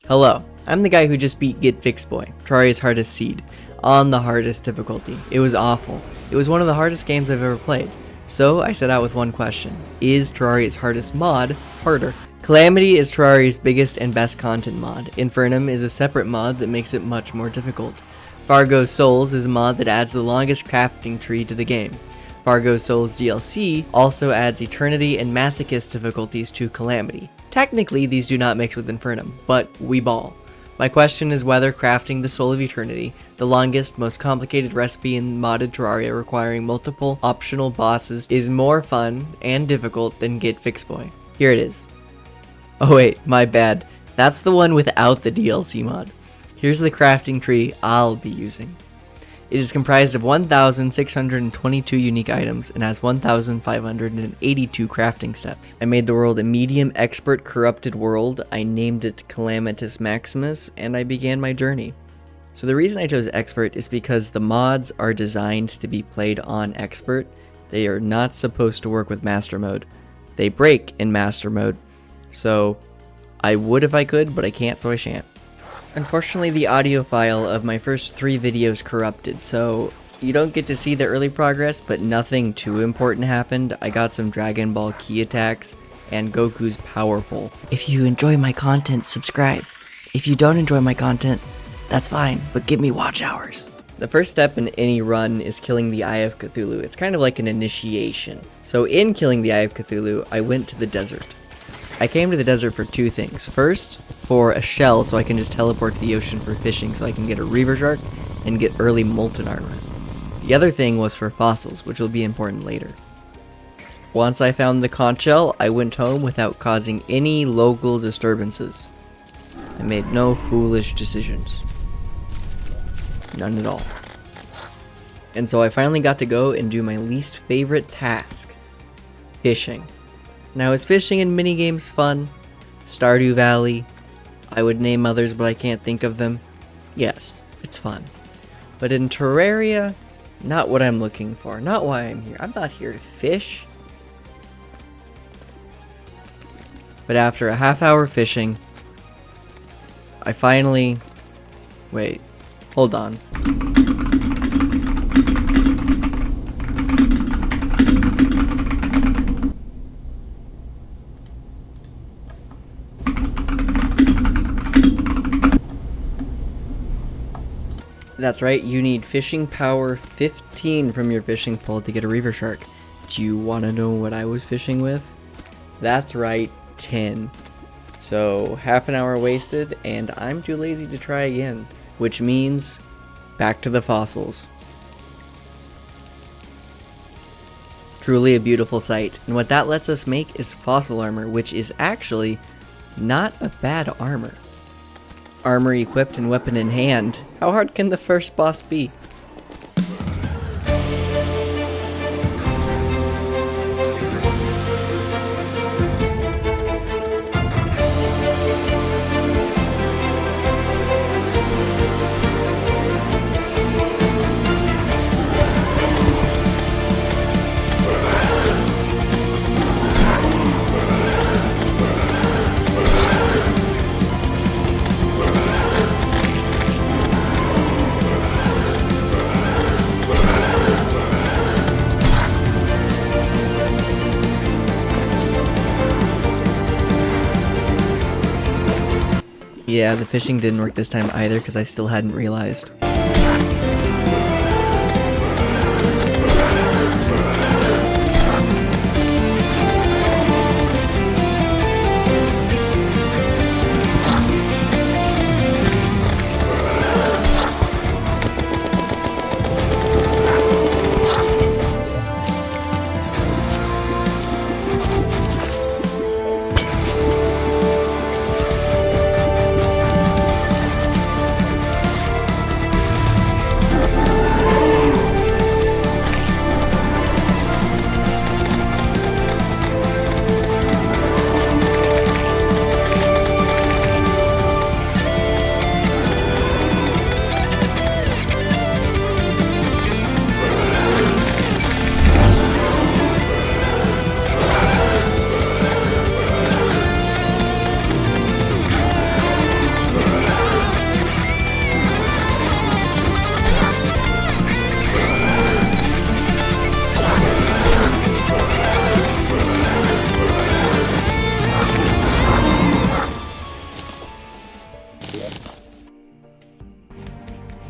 Hello, I'm the guy who just beat Get Fixed Boy, Terraria's hardest seed, on the hardest difficulty. It was awful. It was one of the hardest games I've ever played. So I set out with one question: is Terraria's hardest mod harder? Calamity is Terraria's biggest and best content mod. Infernum is a separate mod that makes it much more difficult. Fargo's Souls is a mod that adds the longest crafting tree to the game. Fargo's Souls DLC also adds Eternity and Masochist difficulties to Calamity. Technically, these do not mix with Infernum, but we ball. My question is whether crafting the Soul of Eternity, the longest, most complicated recipe in modded Terraria requiring multiple optional bosses, is more fun and difficult than Get Fixed Boy. Here it is. Oh wait, my bad. That's the one without the DLC mod. Here's the crafting tree I'll be using. It is comprised of 1,622 unique items and has 1,582 crafting steps. I made the world a medium expert corrupted world. I named it Calamitas Maximus, and I began my journey. So the reason I chose expert is because the mods are designed to be played on expert. They are not supposed to work with master mode. They break in master mode. So I would if I could, but I can't, so I shan't. Unfortunately, the audio file of my first 3 videos corrupted, so you don't get to see the early progress, but nothing too important happened. I got some Dragon Ball key attacks and Goku's power pole. If you enjoy my content, subscribe. If you don't enjoy my content, that's fine, but give me watch hours. The first step in any run is killing the Eye of Cthulhu. It's kind of like an initiation. So in killing the Eye of Cthulhu, I went to the desert. I came to the desert for 2 things. First, for a shell so I can just teleport to the ocean for fishing so I can get a reaver shark and get early molten armor. The other thing was for fossils, which will be important later. Once I found the conch shell, I went home without causing any local disturbances. I made no foolish decisions. None at all. And so I finally got to go and do my least favorite task: fishing. Now, is fishing in minigames fun? Stardew Valley? I would name others, but I can't think of them. Yes, it's fun. But in Terraria, not what I'm looking for. Not why I'm here. I'm not here to fish. But after a half-hour fishing, I finally... Wait, hold on. That's right, you need fishing power 15 from your fishing pole to get a reaver shark. Do you want to know what I was fishing with? That's right, 10. So, half an hour wasted, and I'm too lazy to try again. Which means, back to the fossils. Truly a beautiful sight. And what that lets us make is fossil armor, which is actually not a bad armor. Armor equipped and weapon in hand. How hard can the first boss be? Yeah, the fishing didn't work this time either because I still hadn't realized.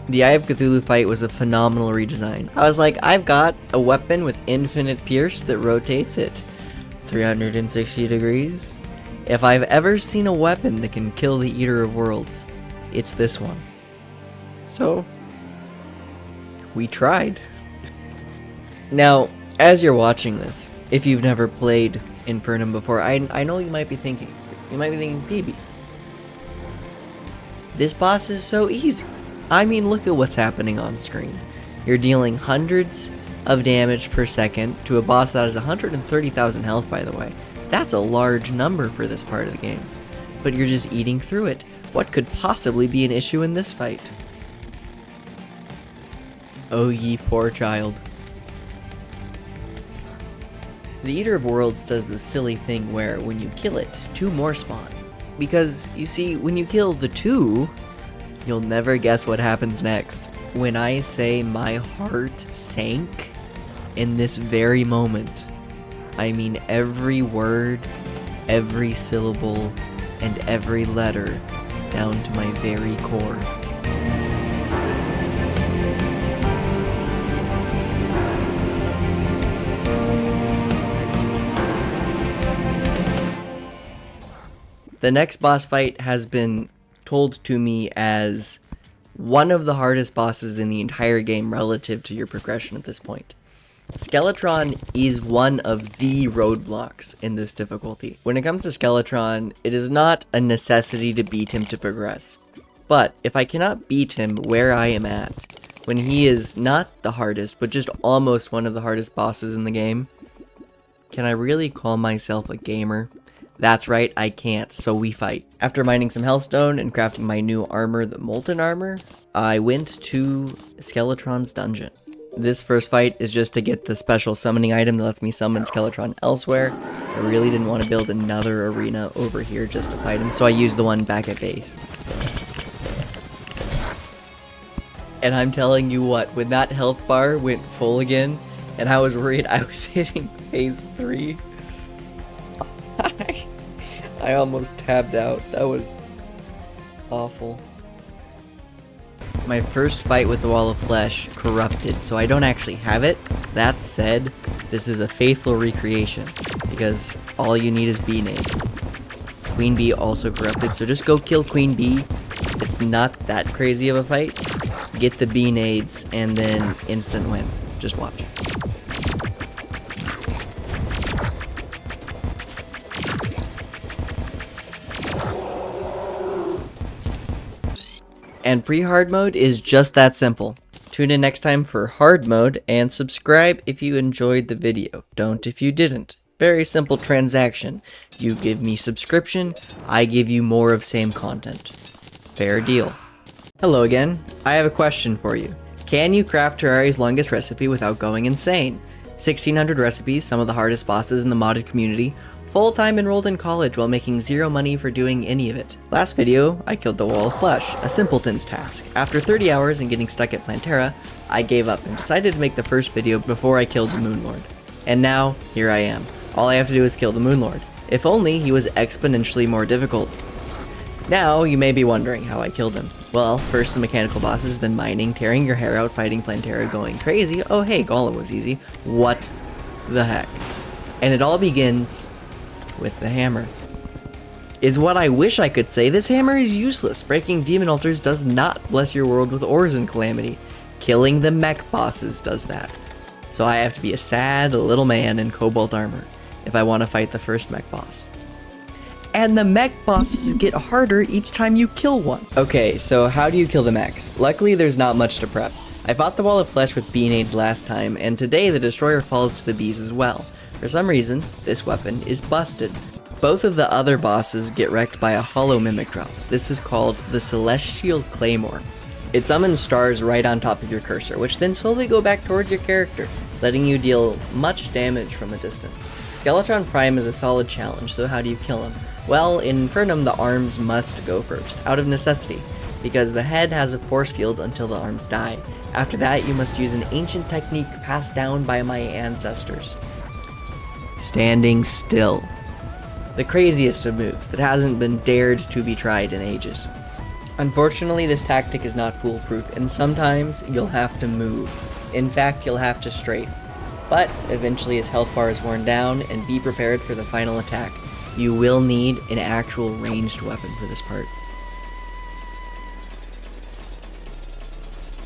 The Eye of Cthulhu fight was a phenomenal redesign. I was like, I've got a weapon with infinite pierce that rotates it 360 degrees. If I've ever seen a weapon that can kill the Eater of Worlds, it's this one. So, we tried. Now, as you're watching this, if you've never played Infernum before, I know you might be thinking, PB, this boss is so easy. I mean, look at what's happening on screen. You're dealing hundreds of damage per second to a boss that has 130,000 health, by the way. That's a large number for this part of the game. But you're just eating through it. What could possibly be an issue in this fight? Oh, ye poor child. The Eater of Worlds does the silly thing where when you kill it, 2 more spawn. Because, you see, when you kill the 2, you'll never guess what happens next. When I say my heart sank in this very moment, I mean every word, every syllable, and every letter down to my very core. The next boss fight has been told to me as one of the hardest bosses in the entire game relative to your progression at this point. Skeletron is one of the roadblocks in this difficulty. When it comes to Skeletron, it is not a necessity to beat him to progress. But if I cannot beat him where I am at, when he is not the hardest, but just almost one of the hardest bosses in the game, can I really call myself a gamer? That's right, I can't, so we fight. After mining some Hellstone and crafting my new armor, the Molten Armor, I went to Skeletron's dungeon. This first fight is just to get the special summoning item that lets me summon Skeletron elsewhere. I really didn't want to build another arena over here just to fight him, so I used the one back at base. And I'm telling you what, when that health bar went full again, and I was worried I was hitting phase 3, I almost tabbed out. That was awful. My first fight with the Wall of Flesh corrupted, so I don't actually have it. That said, this is a faithful recreation, because all you need is bee nades. Queen Bee also corrupted, so just go kill Queen Bee. It's not that crazy of a fight. Get the bee nades, and then instant win. Just watch. And pre-hard mode is just that simple. Tune in next time for hard mode, and subscribe if you enjoyed the video. Don't if you didn't. Very simple transaction. You give me subscription, I give you more of same content. Fair deal. Hello again. I have a question for you. Can you craft Terraria's longest recipe without going insane? 1600 recipes, some of the hardest bosses in the modded community, full-time enrolled in college while making 0 money for doing any of it. Last video, I killed the Wall of Flesh, a simpleton's task. After 30 hours and getting stuck at Plantera, I gave up and decided to make the first video before I killed the Moonlord. And now, here I am. All I have to do is kill the Moonlord. If only he was exponentially more difficult. Now, you may be wondering how I killed him. Well, first the mechanical bosses, then mining, tearing your hair out, fighting Plantera, going crazy. Oh hey, Golem was easy. What the heck? And it all begins with the hammer. Is what I wish I could say. This hammer is useless. Breaking demon altars does not bless your world with ores in Calamity. Killing the mech bosses does that. So I have to be a sad little man in cobalt armor if I want to fight the first mech boss. And the mech bosses get harder each time you kill one. Okay, so how do you kill the mechs? Luckily there's not much to prep. I fought the Wall of Flesh with bee nades last time, and today the destroyer falls to the bees as well. For some reason, this weapon is busted. Both of the other bosses get wrecked by a hollow mimic drop. This is called the Celestial Claymore. It summons stars right on top of your cursor, which then slowly go back towards your character, letting you deal much damage from a distance. Skeletron Prime is a solid challenge, so how do you kill him? Well, in Infernum the arms must go first, out of necessity, because the head has a force field until the arms die. After that, you must use an ancient technique passed down by my ancestors. Standing still. The craziest of moves that hasn't been dared to be tried in ages. Unfortunately, this tactic is not foolproof, and sometimes you'll have to move. In fact, you'll have to strafe. But eventually his health bar is worn down, and be prepared for the final attack. You will need an actual ranged weapon for this part.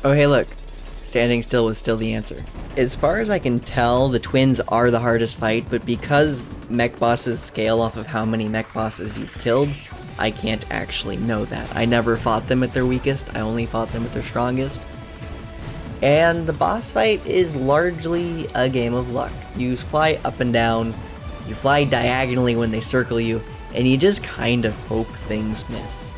Oh hey look, standing still was still the answer. As far as I can tell, the twins are the hardest fight, but because mech bosses scale off of how many mech bosses you've killed, I can't actually know that. I never fought them at their weakest, I only fought them at their strongest. And the boss fight is largely a game of luck. You fly up and down, you fly diagonally when they circle you, and you just kind of hope things miss.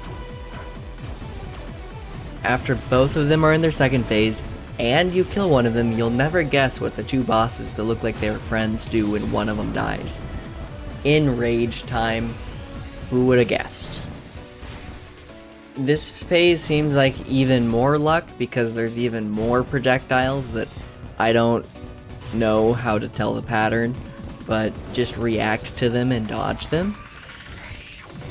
After both of them are in their second phase, and you kill one of them, you'll never guess what the two bosses that look like they were friends do when one of them dies. In rage time, who would have guessed? This phase seems like even more luck because there's even more projectiles that I don't know how to tell the pattern, but just react to them and dodge them.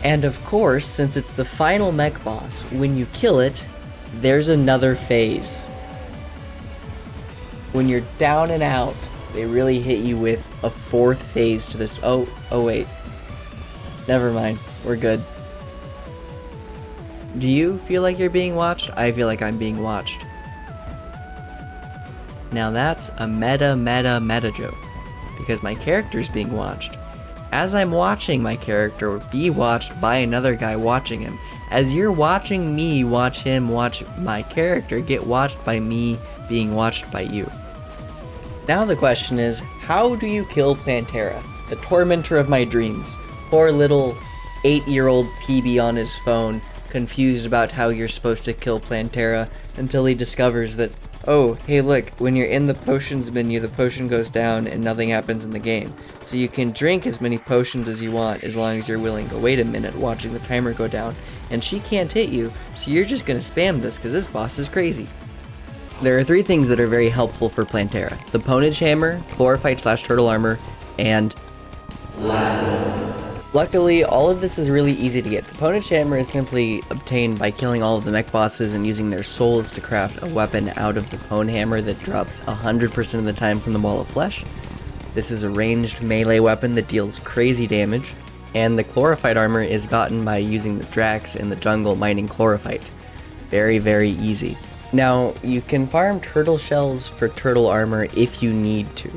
And of course, since it's the final mech boss, when you kill it, there's another phase. When you're down and out, they really hit you with a fourth phase to this. Oh wait. Never mind. We're good. Do you feel like you're being watched? I feel like I'm being watched. Now that's a meta joke, because my character's being watched. As I'm watching my character be watched by another guy watching him, as you're watching me watch him watch my character get watched by me being watched by you. Now the question is, how do you kill Plantera, the tormentor of my dreams? Poor little 8-year-old PB on his phone, confused about how you're supposed to kill Plantera, until he discovers that, oh, hey look, when you're in the potions menu, the potion goes down and nothing happens in the game. So you can drink as many potions as you want as long as you're willing to wait a minute watching the timer go down, and she can't hit you, so you're just gonna spam this because this boss is crazy. There are 3 things that are very helpful for Plantera: the Ponage Hammer, Chlorophyte/Turtle Armor, and Luckily, all of this is really easy to get. The Ponage Hammer is simply obtained by killing all of the mech bosses and using their souls to craft a weapon out of the Pone Hammer that drops 100% of the time from the Ball of Flesh. This is a ranged melee weapon that deals crazy damage, and the Chlorophyte Armor is gotten by using the Drax in the jungle mining Chlorophyte. Very, very easy. Now, you can farm turtle shells for turtle armor if you need to,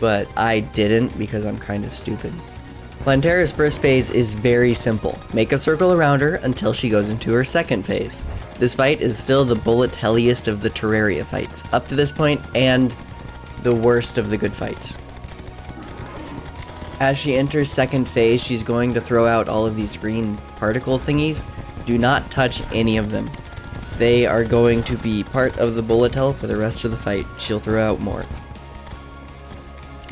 but I didn't because I'm kinda stupid. Plantera's first phase is very simple. Make a circle around her until she goes into her second phase. This fight is still the bullet helliest of the Terraria fights, up to this point, and the worst of the good fights. As she enters second phase, she's going to throw out all of these green particle thingies. Do not touch any of them. They are going to be part of the bullet hell for the rest of the fight. She'll throw out more.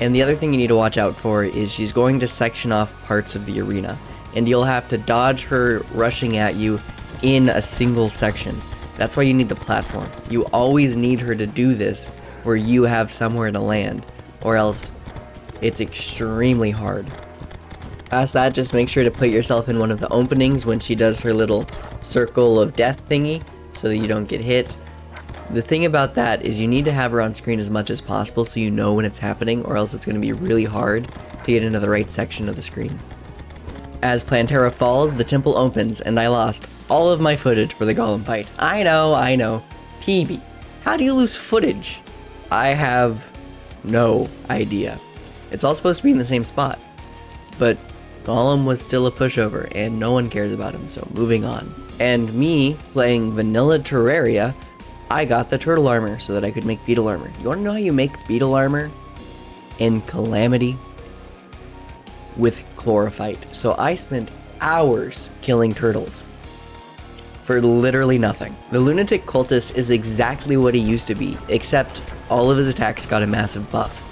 And the other thing you need to watch out for is she's going to section off parts of the arena, and you'll have to dodge her rushing at you in a single section. That's why you need the platform. You always need her to do this where you have somewhere to land, or else it's extremely hard. Past that, just make sure to put yourself in one of the openings when she does her little circle of death thingy so that you don't get hit. The thing about that is you need to have her on screen as much as possible so you know when it's happening, or else it's going to be really hard to get into the right section of the screen. As Plantera falls, the temple opens, and I lost all of my footage for the Golem fight. I know. PB, how do you lose footage? I have no idea. It's all supposed to be in the same spot, but Golem was still a pushover, and no one cares about him, so moving on. And me, playing vanilla Terraria, I got the turtle armor so that I could make beetle armor. You wanna know how you make beetle armor? In Calamity? With chlorophyte. So I spent hours killing turtles for literally nothing. The lunatic cultist is exactly what he used to be, except all of his attacks got a massive buff.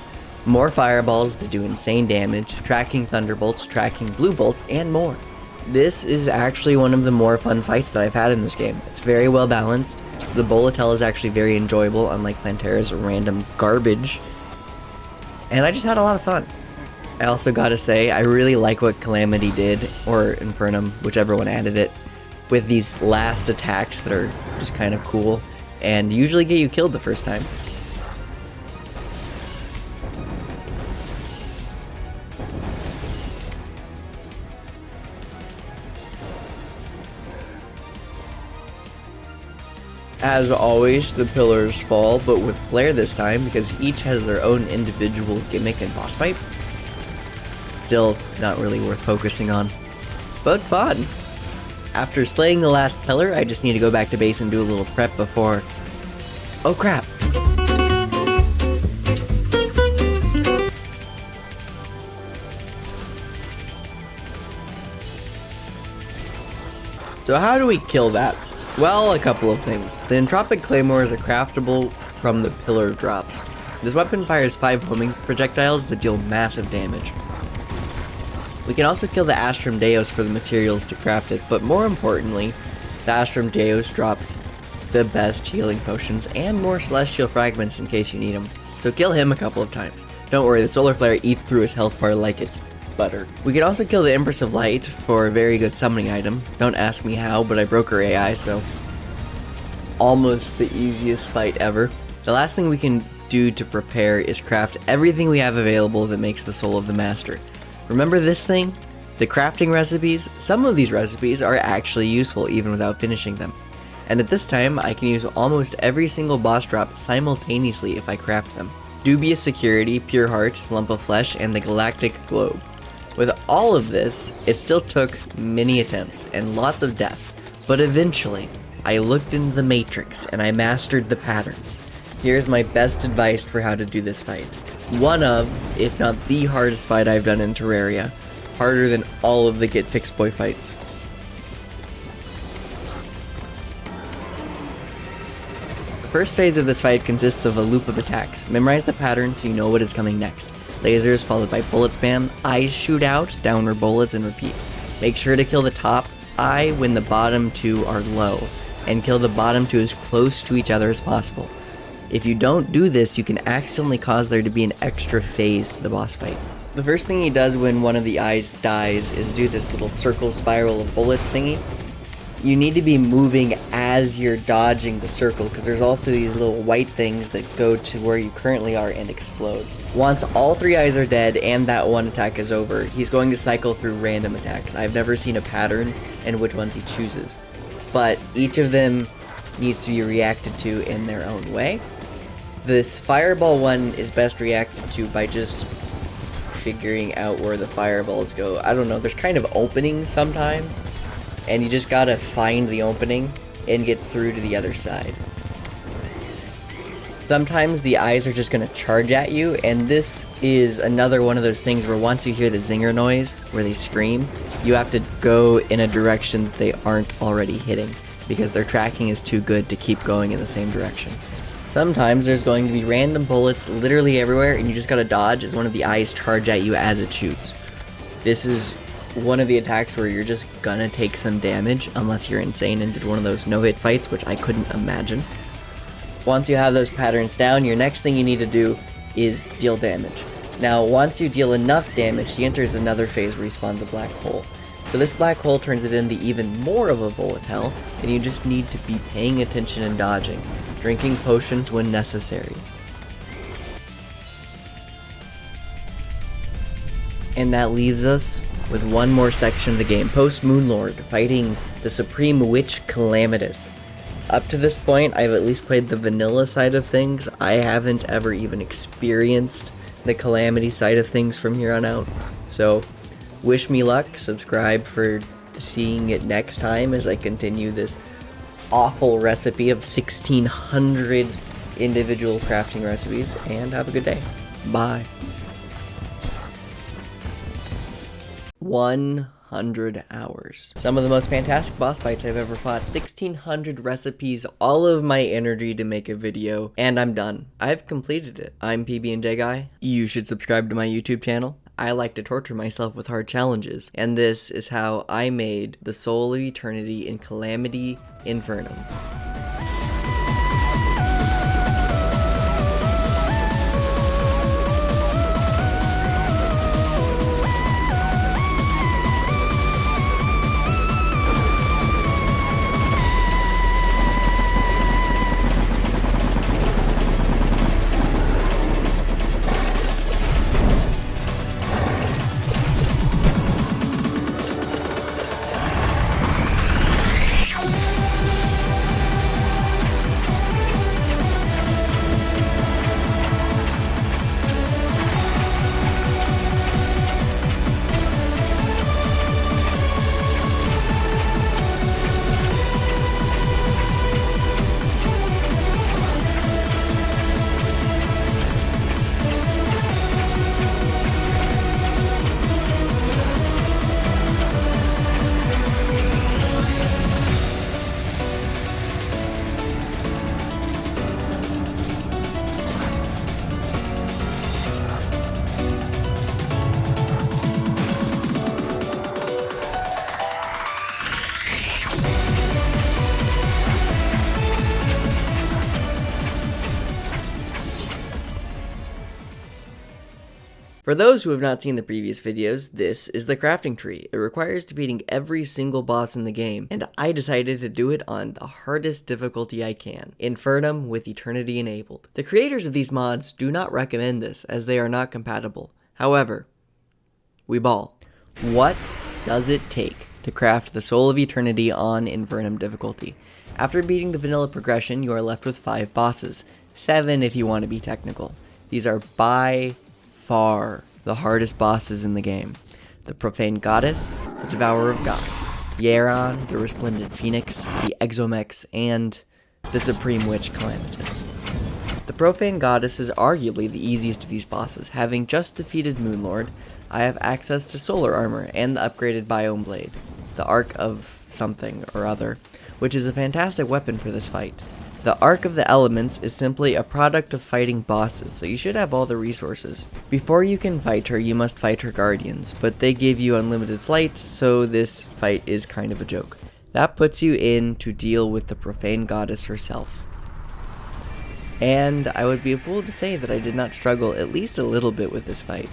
More fireballs that do insane damage, tracking thunderbolts, tracking blue bolts, and more. This is actually one of the more fun fights that I've had in this game. It's very well balanced. The bullet hell is actually very enjoyable, unlike Plantera's random garbage. And I just had a lot of fun. I also gotta say, I really like what Calamity did, or Infernum, whichever one added it. with these last attacks that are just kind of cool and usually get you killed the first time. As always, the pillars fall, but with flair this time because each has their own individual gimmick and boss fight. Still not really worth focusing on, but fun. After slaying the last pillar, I just need to go back to base and do a little prep before... Oh crap! So how do we kill that? Well, a couple of things. The Entropic Claymore is a craftable from the pillar drops. This weapon fires 5 homing projectiles that deal massive damage. We can also kill the Astrum Deus for the materials to craft it, but more importantly, the Astrum Deus drops the best healing potions and more celestial fragments in case you need them. So kill him a couple of times. Don't worry, the Solar Flare eats through his health bar like it's butter. We can also kill the Empress of Light for a very good summoning item. Don't ask me how, but I broke her AI, so almost the easiest fight ever. The last thing we can do to prepare is craft everything we have available that makes the Soul of the Master. Remember this thing? The crafting recipes? Some of these recipes are actually useful even without finishing them. And at this time, I can use almost every single boss drop simultaneously if I craft them. Dubious Security, Pure Heart, Lump of Flesh, and the Galactic Globe. With all of this, it still took many attempts and lots of death, but eventually, I looked into the Matrix and I mastered the patterns. Here's my best advice for how to do this fight. One of, if not the hardest fight I've done in Terraria. Harder than all of the Get Fixed Boy fights. The first phase of this fight consists of a loop of attacks. Memorize the pattern so you know what is coming next. Lasers followed by bullet spam, eyes shoot out, downward bullets, and repeat. Make sure to kill the top eye when the bottom two are low, and kill the bottom two as close to each other as possible. If you don't do this, you can accidentally cause there to be an extra phase to the boss fight. The first thing he does when one of the eyes dies is do this little circle spiral of bullets thingy. You need to be moving as you're dodging the circle, because there's also these little white things that go to where you currently are and explode. Once all 3 eyes are dead and that one attack is over, he's going to cycle through random attacks. I've never seen a pattern in which ones he chooses, but each of them needs to be reacted to in their own way. This fireball one is best reacted to by just figuring out where the fireballs go. I don't know, there's kind of openings sometimes, and you just gotta find the opening and get through to the other side. Sometimes the eyes are just gonna charge at you, and this is another one of those things where once you hear the zinger noise, where they scream, you have to go in a direction that they aren't already hitting, because their tracking is too good to keep going in the same direction. Sometimes there's going to be random bullets literally everywhere, and you just gotta dodge as one of the eyes charge at you as it shoots. This is one of the attacks where you're just gonna take some damage, unless you're insane and did one of those no-hit fights, which I couldn't imagine. Once you have those patterns down, your next thing you need to do is deal damage. Now, once you deal enough damage, he enters another phase where he spawns a black hole. So this black hole turns it into even more of a bullet hell, and you just need to be paying attention and dodging, drinking potions when necessary. And that leaves us with one more section of the game, Post-Moon Lord, fighting the Supreme Witch Calamitas. Up to this point, I've at least played the vanilla side of things. I haven't ever even experienced the Calamity side of things from here on out. So, wish me luck, subscribe for seeing it next time as I continue this awful recipe of 1,600 individual crafting recipes, and have a good day. Bye. 100 hours. Some of the most fantastic boss fights I've ever fought. 1,600 recipes, all of my energy to make a video, and I'm done. I've completed it. I'm PB&J Guy. You should subscribe to my YouTube channel. I like to torture myself with hard challenges, and this is how I made the Soul of Eternity in Calamity Infernum. For those who have not seen the previous videos, this is the crafting tree. It requires defeating every single boss in the game, and I decided to do it on the hardest difficulty I can, infernum with eternity enabled. The creators of these mods do not recommend this as they are not compatible. However, we ball. What does it take to craft the Soul of Eternity on infernum difficulty? After beating the vanilla progression, you are left with 5 bosses, 7 if you want to be technical. These are by far the hardest bosses in the game. The Profane Goddess, the Devourer of Gods, Yharon, the Resplendent Phoenix, the Exo Mechs, and the Supreme Witch Calamitas. The Profane Goddess is arguably the easiest of these bosses. Having just defeated Moonlord, I have access to solar armor and the upgraded Biome Blade, the Arc of something or other, which is a fantastic weapon for this fight. The Arc of the Elements is simply a product of fighting bosses, so you should have all the resources. Before you can fight her, you must fight her guardians, but they give you unlimited flight, so this fight is kind of a joke. That puts you in to deal with the Profane Goddess herself. And I would be a fool to say that I did not struggle at least a little bit with this fight.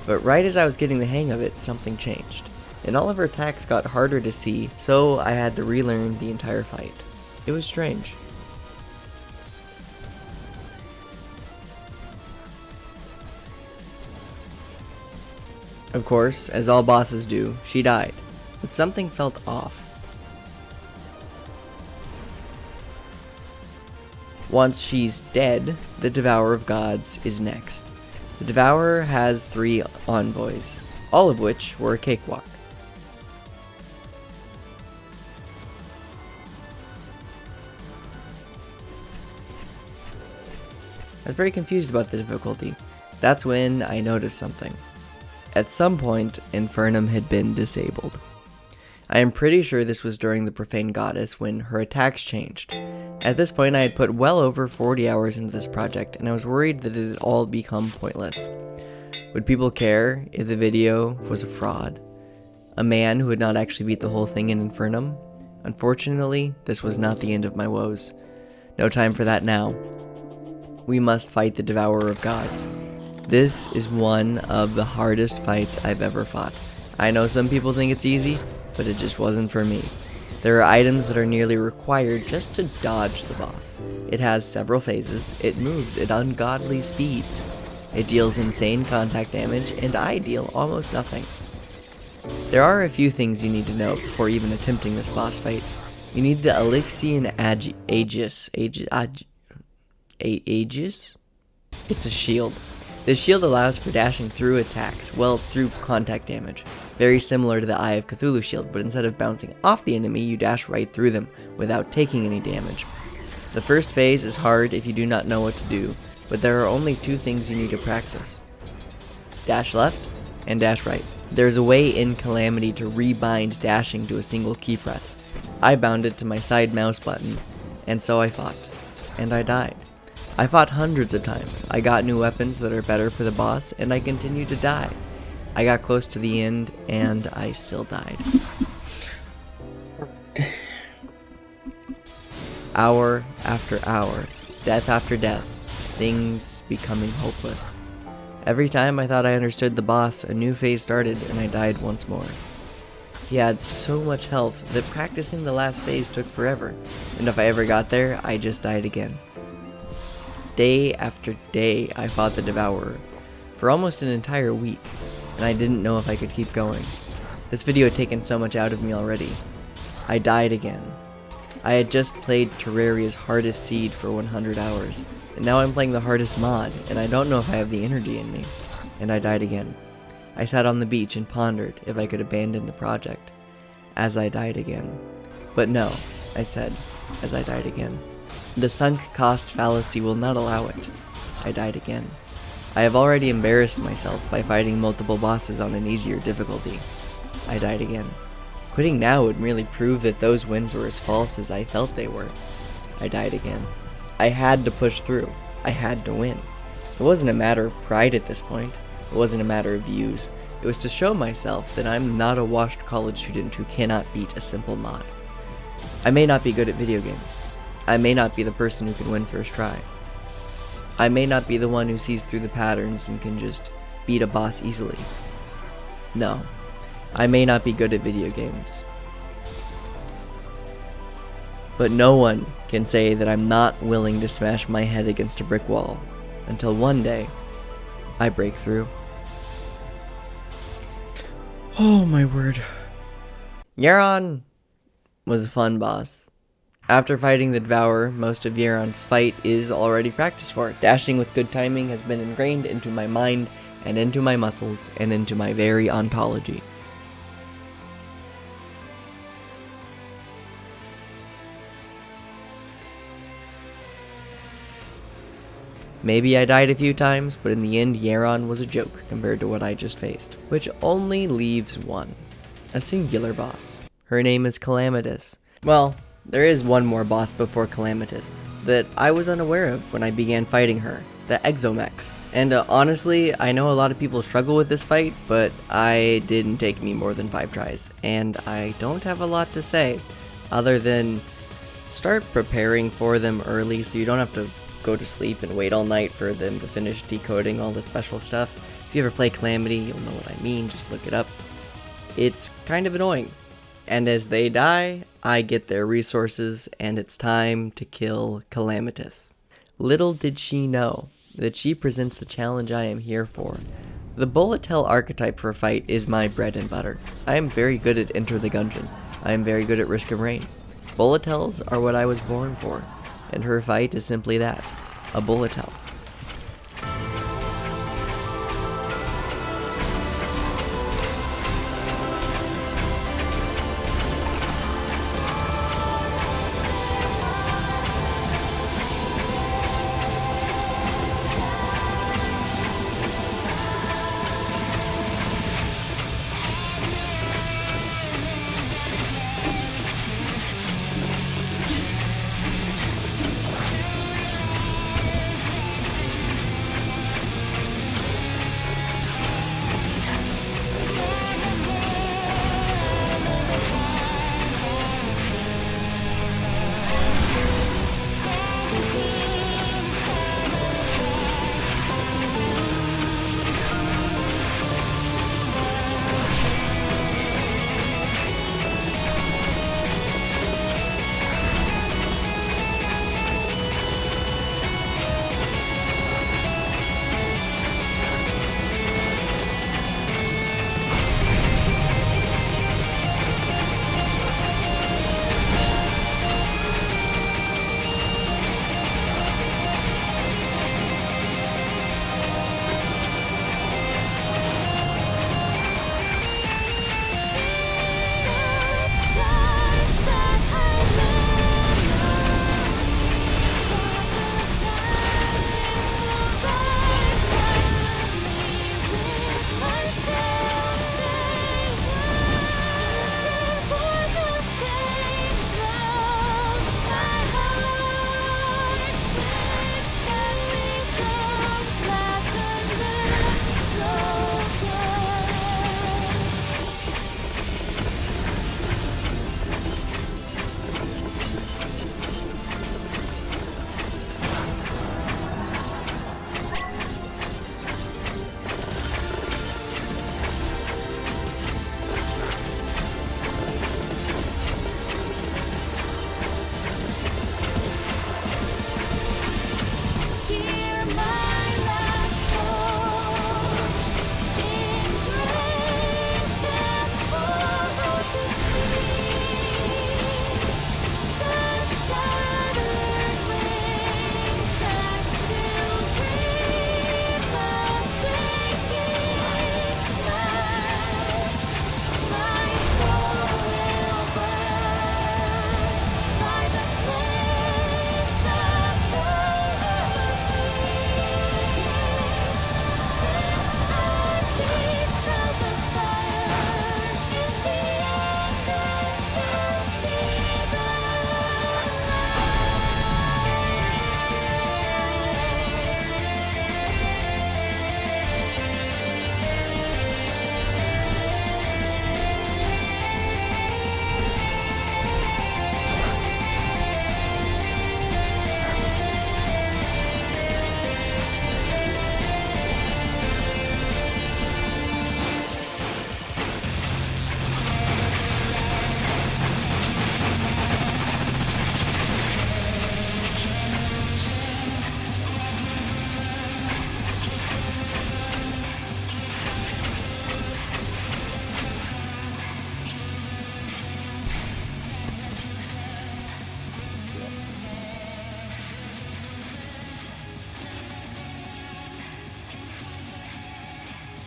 But right as I was getting the hang of it, something changed. And all of her attacks got harder to see, so I had to relearn the entire fight. It was strange. Of course, as all bosses do, she died, but something felt off. Once she's dead, the Devourer of Gods is next. The Devourer has 3 envoys, all of which were a cakewalk. I was very confused about the difficulty. That's when I noticed something. At some point, infernum had been disabled. I am pretty sure this was during the Profane Goddess when her attacks changed. At this point I had put well over 40 hours into this project and I was worried that it had all become pointless. Would people care if the video was a fraud? A man who had not actually beat the whole thing in infernum? Unfortunately, this was not the end of my woes. No time for that now. We must fight the Devourer of Gods. This is one of the hardest fights I've ever fought. I know some people think it's easy, but it just wasn't for me. There are items that are nearly required just to dodge the boss. It has several phases, it moves at ungodly speeds, it deals insane contact damage, and I deal almost nothing. There are a few things you need to know before even attempting this boss fight. You need the Elixian Aegis? It's a shield. This shield allows for dashing through attacks, well, through contact damage. Very similar to the Eye of Cthulhu shield, but instead of bouncing off the enemy, you dash right through them without taking any damage. The first phase is hard if you do not know what to do, but there are only 2 things you need to practice. Dash left and dash right. There's a way in Calamity to rebind dashing to a single key press. I bound it to my side mouse button, and so I fought. And I died. I fought hundreds of times. I got new weapons that are better for the boss, and I continued to die. I got close to the end, and I still died. Hour after hour, death after death, things becoming hopeless. Every time I thought I understood the boss, a new phase started, and I died once more. He had so much health that practicing the last phase took forever, and if I ever got there, I just died again. Day after day, I fought the Devourer, for almost an entire week, and I didn't know if I could keep going. This video had taken so much out of me already. I died again. I had just played Terraria's hardest seed for 100 hours, and now I'm playing the hardest mod, and I don't know if I have the energy in me. And I died again. I sat on the beach and pondered if I could abandon the project, as I died again. But no, I said, as I died again. The sunk cost fallacy will not allow it. I died again. I have already embarrassed myself by fighting multiple bosses on an easier difficulty. I died again. Quitting now would merely prove that those wins were as false as I felt they were. I died again. I had to push through. I had to win. It wasn't a matter of pride at this point. It wasn't a matter of views. It was to show myself that I'm not a washed college student who cannot beat a simple mod. I may not be good at video games. I may not be the person who can win first try. I may not be the one who sees through the patterns and can just beat a boss easily. No, I may not be good at video games. But no one can say that I'm not willing to smash my head against a brick wall until one day I break through. Oh my word. Yharon was a fun boss. After fighting the Devourer, most of Yharon's fight is already practiced for. Dashing with good timing has been ingrained into my mind and into my muscles and into my very ontology. Maybe I died a few times, but in the end Yharon was a joke compared to what I just faced. Which only leaves one. A singular boss. Her name is Calamitas. Well, there is one more boss before Calamitas that I was unaware of when I began fighting her. The Exo Mechs. And honestly, I know a lot of people struggle with this fight, but it didn't take me more than 5 tries. And I don't have a lot to say, other than start preparing for them early so you don't have to go to sleep and wait all night for them to finish decoding all the special stuff. If you ever play Calamity, you'll know what I mean, just look it up. It's kind of annoying. And as they die, I get their resources, and it's time to kill Calamitas. Little did she know that she presents the challenge I am here for. The bullet hell archetype for a fight is my bread and butter. I am very good at Enter the Gungeon. I am very good at Risk of Rain. Bullet hells are what I was born for. And her fight is simply that, a bullet hell.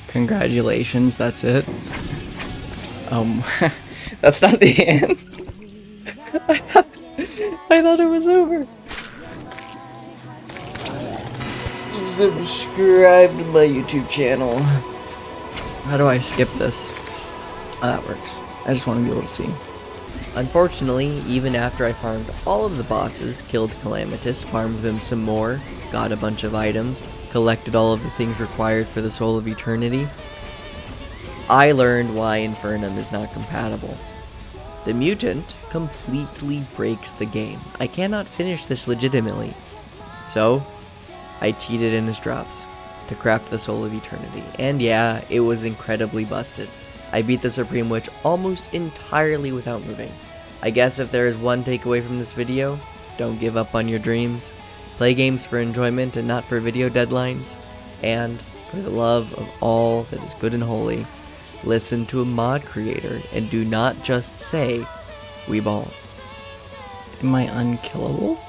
Congratulations, that's it. That's not the end. I thought it was over. Subscribe to my YouTube channel. How do I skip this? Oh, that works. I just want to be able to see. Unfortunately, even after I farmed all of the bosses, killed Calamitas, farmed them some more, got a bunch of items, collected all of the things required for the Soul of Eternity, I learned why Infernum is not compatible. The mutant completely breaks the game. I cannot finish this legitimately. So, I cheated in his drops to craft the Soul of Eternity. And yeah, it was incredibly busted. I beat the Supreme Witch almost entirely without moving. I guess if there is one takeaway from this video, don't give up on your dreams. Play games for enjoyment and not for video deadlines. And, for the love of all that is good and holy, listen to a mod creator and do not just say, "We ball." Am I unkillable?